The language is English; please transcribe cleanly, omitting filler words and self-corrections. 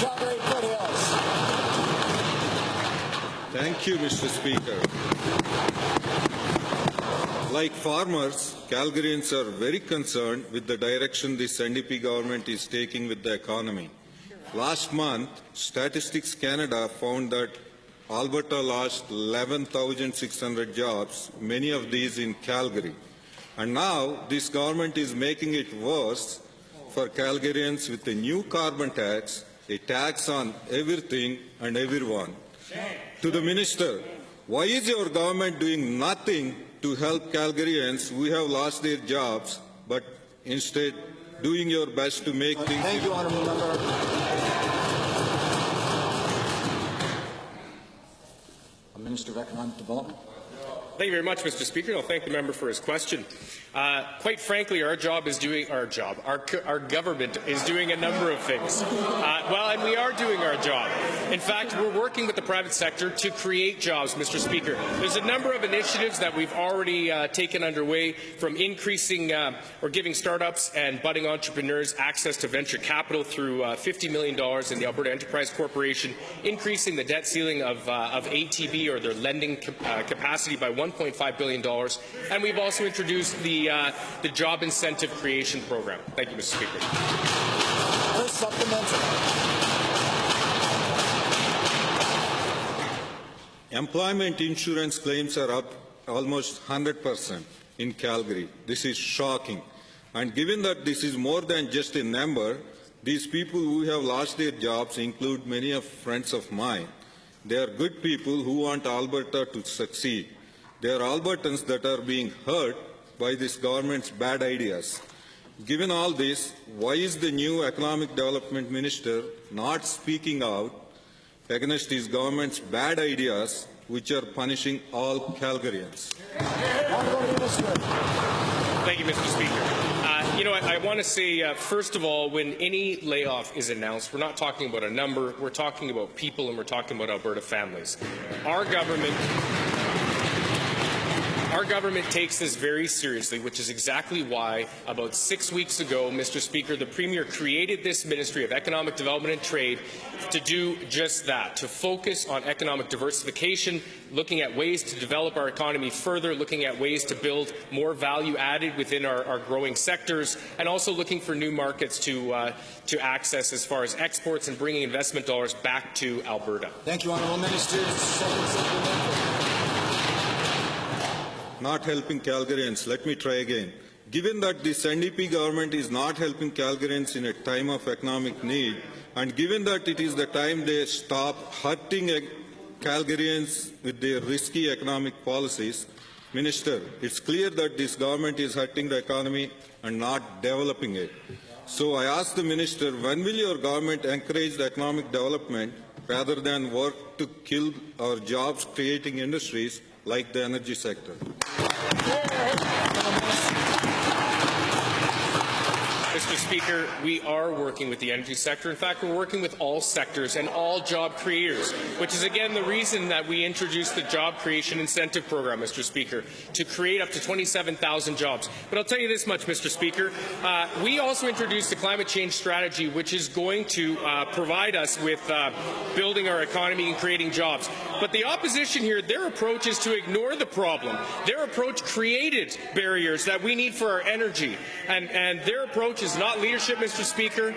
Calgary Foothills. Thank you, Mr. Speaker. Like farmers, Calgarians are very concerned with the direction this NDP government is taking with the economy. Last month, Statistics Canada found that Alberta lost 11,600 jobs, many of these in Calgary. And now this government is making it worse for Calgarians with a new carbon tax, a tax on everything and everyone. To the Minister, why is your government doing nothing to help Calgarians who have lost their jobs, but instead doing your best to make things... Thank you, Honourable Member. Minister of Economic Development. Thank you very much, Mr. Speaker. I'll thank the member for his question. Quite frankly, our government is doing a number of things. And we are doing our job. In fact, we're working with the private sector to create jobs, Mr. Speaker. There's a number of initiatives that we've already taken underway, from increasing or giving startups and budding entrepreneurs access to venture capital through $50 million in the Alberta Enterprise Corporation, increasing the debt ceiling of ATB, or their lending capacity, by $1.5 billion, and we've also introduced the Job Incentive Creation Program. Thank you, Mr. Speaker. Employment insurance claims are up almost 100% in Calgary. This is shocking. And given that this is more than just a number, these people who have lost their jobs include many of friends of mine. They are good people who want Alberta to succeed. They are Albertans that are being hurt by this government's bad ideas. Given all this, why is the new Economic Development Minister not speaking out against his government's bad ideas, which are punishing all Calgarians? Thank you, Mr. Speaker. I want to say, first of all, when any layoff is announced, we're not talking about a number, we're talking about people, and we're talking about Alberta families. Our government takes this very seriously, which is exactly why about 6 weeks ago, Mr. Speaker, the Premier created this Ministry of Economic Development and Trade to do just that, to focus on economic diversification, looking at ways to develop our economy further, looking at ways to build more value added within our growing sectors, and also looking for new markets to access as far as exports and bringing investment dollars back to Alberta. Thank you, Honourable Minister. Not helping Calgarians. Let me try again. Given that this NDP government is not helping Calgarians in a time of economic need, and given that it is the time they stop hurting Calgarians with their risky economic policies, Minister, it's clear that this government is hurting the economy and not developing it. So I ask the Minister, when will your government encourage the economic development rather than work to kill our jobs-creating industries like the energy sector? Mr. Speaker, we are working with the energy sector. In fact, we're working with all sectors and all job creators, which is, again, the reason that we introduced the Job Creation Incentive Program, Mr. Speaker, to create up to 27,000 jobs. But I'll tell you this much, Mr. Speaker. We also introduced the climate change strategy, which is going to provide us with building our economy and creating jobs. But the opposition here, their approach is to ignore the problem. Their approach created barriers that we need for our energy. And their approach is not leadership, Mr. Speaker.